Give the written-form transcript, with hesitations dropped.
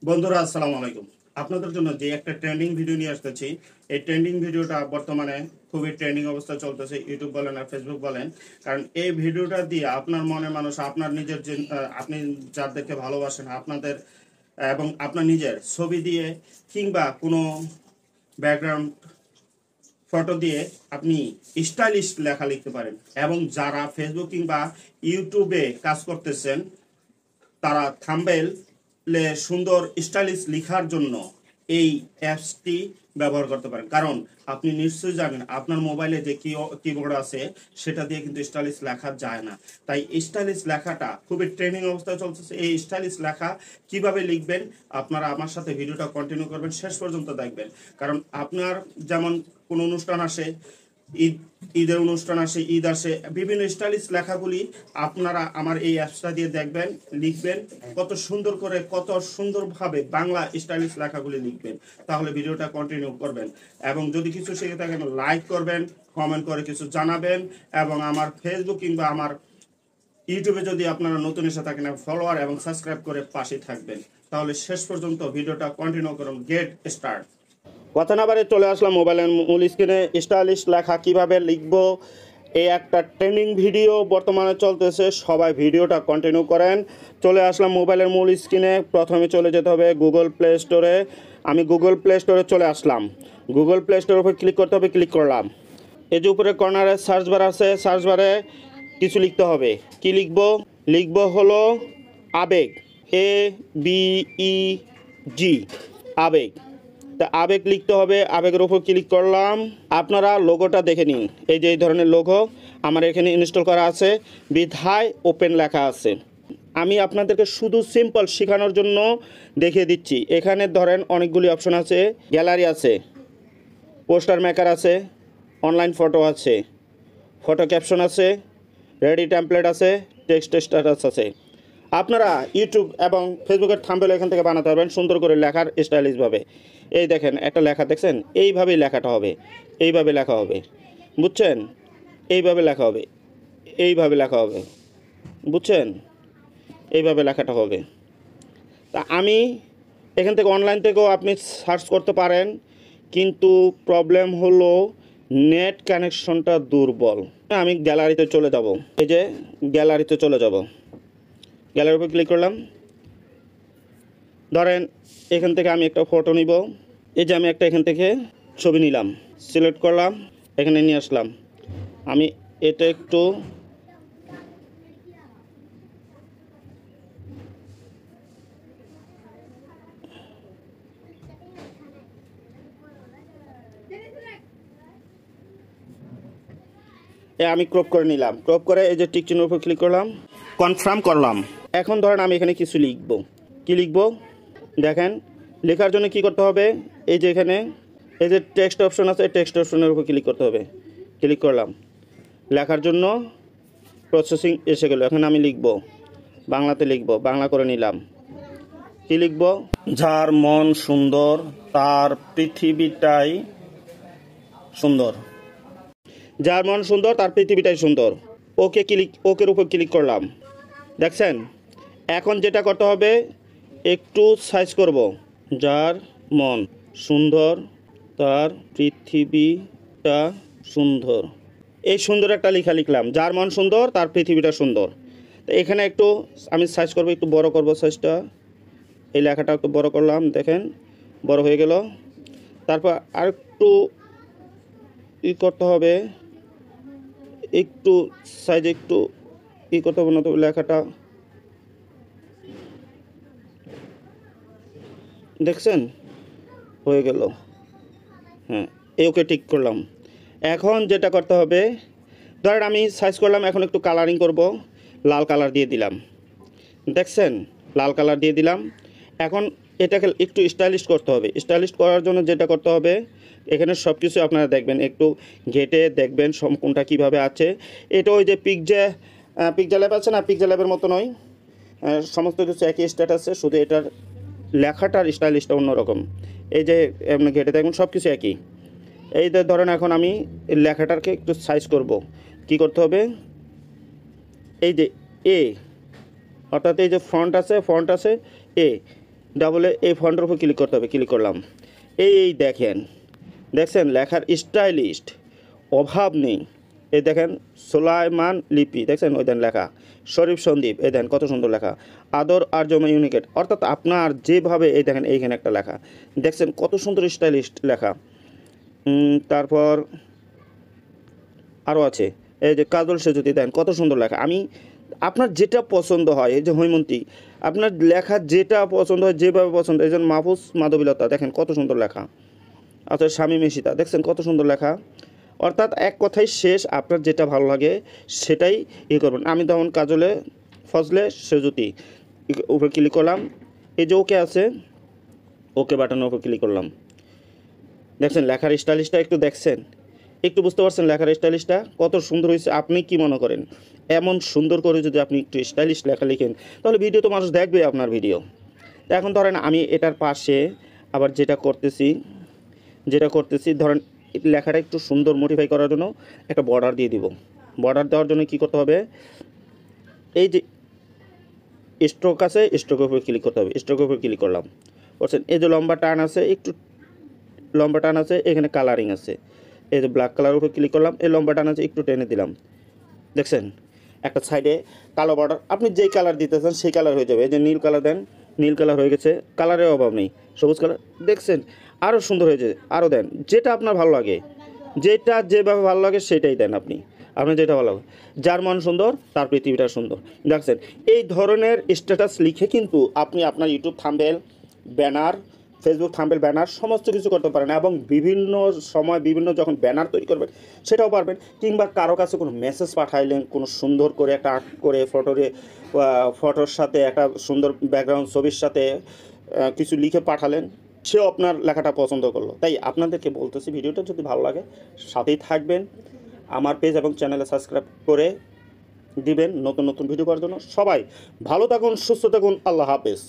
বন্ধুরা আসসালামু আলাইকুম। আপনাদের জন্য যে একটা ট্রেন্ডিং ভিডিও নিয়ে আসতেছি, এই ট্রেন্ডিং ভিডিওটা বর্তমানে খুবই ট্রেন্ডিং অবস্থা চলতেছে, ইউটিউব বলেন আর ফেসবুক বলেন। কারণ এই ভিডিওটা দিয়ে আপনার মনের মানুষ, আপনার নিজের যে আপনি যাদেরকে ভালোবাসেন আপনাদের এবং আপনার নিজের ছবি দিয়ে কিংবা কোনো ব্যাকগ্রাউন্ড ফটো দিয়ে আপনি স্টাইলিশ লেখা লিখতে পারেন। এবং যারা ফেসবুক কিংবা ইউটিউবে কাজ করতেছেন তারা থাম্বনেল সুন্দর স্টাইলিশ লেখার জন্য এই অ্যাপসটি ব্যবহার করতে পারেন। কারণ আপনি নিশ্চয়ই জানেন আপনার মোবাইলে যে কিবোর্ড আছে সেটা দিয়ে কিন্তু স্টাইলিশ লেখা যায় না। তাই স্টাইলিশ লেখাটা খুবই ট্রেনিং অবস্থায় চলতেছে। এই স্টাইলিশ লেখা কিভাবে লিখবেন আপনারা আমার সাথে ভিডিওটা কন্টিনিউ করবেন, শেষ পর্যন্ত দেখবেন। কারণ আপনার যেমন কোনো অনুষ্ঠান আসে, ঈদের অনুষ্ঠান আসে, ঈদ আসে, বিভিন্ন স্টাইলিশ লেখাগুলি আপনারা আমার এই অ্যাপসটা দিয়ে দেখবেন, লিখবেন কত সুন্দর করে, কত সুন্দরভাবে বাংলা স্টাইলিশ লেখাগুলি লিখবেন। তাহলে ভিডিওটা কন্টিনিউ করবেন এবং যদি কিছু শিখে থাকেন লাইক করবেন, কমেন্ট করে কিছু জানাবেন এবং আমার ফেসবুক কিংবা আমার ইউটিউবে যদি আপনারা নতুন এসে থাকেন ফলোয়ার এবং সাবস্ক্রাইব করে পাশে থাকবেন। তাহলে শেষ পর্যন্ত ভিডিওটা কন্টিনিউ করুন। Get start. কথা না বারে চলে আসলাম মোবাইলের মূল স্ক্রিনে। স্টাইলিশ লেখা কিভাবে লিখবো এই একটা ট্রেন্ডিং ভিডিও বর্তমানে চলতেছে, সবাই ভিডিওটা কন্টিনিউ করেন। চলে আসলাম মোবাইলের মূল স্ক্রিনে। প্রথমে চলে যেতে হবে গুগল প্লে স্টোরে। আমি গুগল প্লে স্টোরে চলে আসলাম। গুগল প্লে স্টোরের উপর ক্লিক করতে হবে, ক্লিক করলাম। এই যে উপরে কর্নারে সার্চ বার আছে, সার্চ বারে কিছু লিখতে হবে। কি লিখবো? লিখবো হলো আবেগ, ABEG, আবেগ। তা আবেগ লিখতে হবে, আবেগের উপর ক্লিক করলাম। আপনারা লোগোটা দেখে নিন। এই যে এই ধরনের লোগো আমার এখানে ইনস্টল করা আছে, বিধায় ওপেন লেখা আছে। আমি আপনাদেরকে শুধু সিম্পল শেখানোর জন্য দেখিয়ে দিচ্ছি। এখানে ধরেন অনেকগুলি অপশন আছে, গ্যালারি আছে, পোস্টার মেকার আছে, অনলাইন ফটো আছে, ফটো ক্যাপশন আছে, রেডি টেমপ্লেট আছে, টেক্সট স্ট্যাটাস আছে। আপনারা ইউটিউব এবং ফেসবুকের থাম্বনেল এখান থেকে বানাতে পারবেন সুন্দর করে লেখার স্টাইলিশভাবে। এই দেখেন একটা লেখা দেখছেন, এইভাবেই লেখাটা হবে, এইভাবে লেখা হবে, বুঝছেন? এইভাবে লেখা হবে, এইভাবে লেখা হবে, বুঝছেন? এইভাবে লেখাটা হবে। তা আমি এখান থেকে অনলাইন থেকেও আপনি সার্চ করতে পারেন, কিন্তু প্রবলেম হলো নেট কানেকশনটা দুর্বল। আমি গ্যালারিতে চলে যাব। এই যে গ্যালারিতে চলে যাব, গ্যালারির উপর ক্লিক করলাম। ধরেন এখান থেকে আমি একটা ফটো নিব। এই যে আমি একটা এখান থেকে ছবি নিলাম, সিলেক্ট করলাম, এখানে নিয়ে আসলাম। আমি এটা একটু আমি ক্রপ করে নিলাম। ক্রপ করে এই যে টিক চিহ্নের উপর ক্লিক করলাম, কনফার্ম করলাম। এখন ধরেন আমি এখানে কিছু লিখব। কি লিখব দেখেন। লেখার জন্য কি করতে হবে? এই যে এখানে এই যে টেক্সট অপশন আছে, টেক্সট অপশনের উপর ক্লিক করতে হবে। ক্লিক করলাম, লেখার জন্য প্রসেসিং এসে গেল। এখন আমি লিখব, বাংলাতে লিখব, বাংলা করে নিলাম। কি লিখব? যার মন সুন্দর তার পৃথিবীটাই সুন্দর। যার মন সুন্দর তার পৃথিবীটাই সুন্দর। ওকে ক্লিক, ওকের উপর ক্লিক করলাম। দেখছেন? এখন যেটা করতে হবে একটু সাইজ করব। যার মন সুন্দর তার পৃথিবীটা সুন্দর। এই সুন্দর একটা লেখা লিখলাম, যার মন সুন্দর তার পৃথিবীটা সুন্দর। তো এখানে একটু আমি সাইজ করব, একটু বড় করব সাইজটা। এই লেখাটা একটু বড় করলাম, দেখেন বড় হয়ে গেল। তারপর আর একটু করতে হবে, একটু সাইজ একটু করতে হবে না তো লেখাটা। দেখছেন হয়ে গেল। হ্যাঁ, এই ওকে টিক করলাম। এখন যেটা করতে হবে, ধরেন আমি সাইজ করলাম, এখন একটু কালারিং করব, লাল কালার দিয়ে দিলাম। দেখছেন লাল কালার দিয়ে দিলাম। এখন এটাকে একটু স্টাইলিশ করতে হবে। স্টাইলিশ করার জন্য যেটা করতে হবে, এখানে সব কিছু আপনারা দেখবেন, একটু ঘেটে দেখবেন কোনটা কীভাবে আছে। এটা ওই যে পিকজা ল্যাব আছে না, পিকজা ল্যাবের মতো নয়, সমস্ত কিছু একই স্ট্যাটাসে, শুধু এটার লেখাটার স্টাইলিশটা অন্যরকম। এই যে আপনি ঘেটে দেখবেন সব কিছু একই। এই যে ধরেন এখন আমি লেখাটাকে একটু সাইজ করব। কি করতে হবে? এই যে এ, অর্থাৎ এই যে ফন্ট আছে, এ, ডাবলে এই ফন্টের উপর ক্লিক করতে হবে, ক্লিক করলাম। এই দেখেন, দেখছেন লেখার স্টাইলিস্ট অভাব নেই। এই দেখেন সোলাইমান লিপি, দেখছেন ওই দেন লেখা শরীফ সন্দীপ, এই দেখেন কত সুন্দর লেখা আদর আর জমা ইউনিকেট, অর্থাৎ আপনার যেভাবে এই দেখেন এইখানে একটা লেখা দেখছেন কত সুন্দর স্টাইলিস্ট লেখা। তারপর আরও আছে এই যে কাজল সেজুতি, দেন কত সুন্দর লেখা। আমি আপনার যেটা পছন্দ হয়, এই যে হৈমন্তী, আপনার লেখা যেটা পছন্দ হয়, যেভাবে পছন্দ, এই যে মাহফুজ মাধবীলতা, দেখেন কত সুন্দর লেখা। আচ্ছা স্বামী মেশিতা, দেখছেন কত সুন্দর লেখা। অর্থাৎ এক কথাই শেষ, আপনার যেটা ভালো লাগে সেটাই করবেন। আমি তখন কাজলে ফজলে সেজুতি উপরে ক্লিক করলাম, এই যে ওকে আছে, ওকে বাটনের উপর ক্লিক করলাম। দেখছেন লেখার স্টাইলিশটা একটু দেখছেন, একটু বুঝতে পারছেন লেখার স্টাইলিশটা কত সুন্দর হয়েছে। আপনি কি মনে করেন এমন সুন্দর করে যদি আপনি একটু স্টাইলিশ লেখা লিখেন তাহলে ভিডিও তো মানুষ দেখবে আপনার ভিডিও। এখন ধরেন আমি এটার পাশে আবার যেটা করতেছি ধরেন লেখাটা একটু সুন্দর মডিফাই করার জন্য একটা বর্ডার দিয়ে দিব। বর্ডার দেওয়ার জন্য কি করতে হবে, এই যে স্ট্রোক আছে, স্ট্রোকের উপর ক্লিক করতে হবে। স্ট্রোকের উপর ক্লিক করলাম, বলছেন এই যে লম্বা টান আছে, একটু লম্বা টান আছে, এখানে কালারিং আছে, এই যে ব্ল্যাক কালারের উপর ক্লিক করলাম, এই লম্বা টান আছে একটু টেনে দিলাম। দেখছেন একটা সাইডে কালো বর্ডার, আপনি যেই কালার দিতে চান সেই কালার হয়ে যাবে। এই যে নীল কালার দেন, নীল কালার হয়ে গেছে, কালারের অভাব নেই। সবুজ কালার দেখছেন আরও সুন্দর হয়েছে, আরও দেন যেটা আপনার ভালো লাগে, যেটা যেভাবে ভালো লাগে সেটাই দেন। আপনার যেটা ভালো লাগে, যার মন সুন্দর তার পৃথিবীটা সুন্দর। দেখছেন এই ধরনের স্ট্যাটাস লিখে কিন্তু আপনি আপনার YouTube thumbnail, banner, Facebook thumbnail, banner সমস্ত কিছু করতে পারেন এবং বিভিন্ন সময় বিভিন্ন যখন ব্যানার তৈরি করবেন সেটাও পারবেন। কিংবা কারো কাছে কোনো মেসেজ পাঠাইলেন, কোনো সুন্দর করে একটা আর্ট করে ফটোর সাথে একটা সুন্দর ব্যাকগ্রাউন্ড ছবির সাথে কিছু লিখে পাঠালেন, সেও আপনার লেখাটা পছন্দ করলো। তাই আপনাদেরকে বলতেছি ভিডিওটা যদি ভালো লাগে সাথেই থাকবেন, আমার পেজ এবং চ্যানেলে সাবস্ক্রাইব করে দিবেন নতুন নতুন ভিডিও করার জন্য। সবাই ভালো থাকুন, সুস্থ থাকুন, আল্লাহ হাফেজ।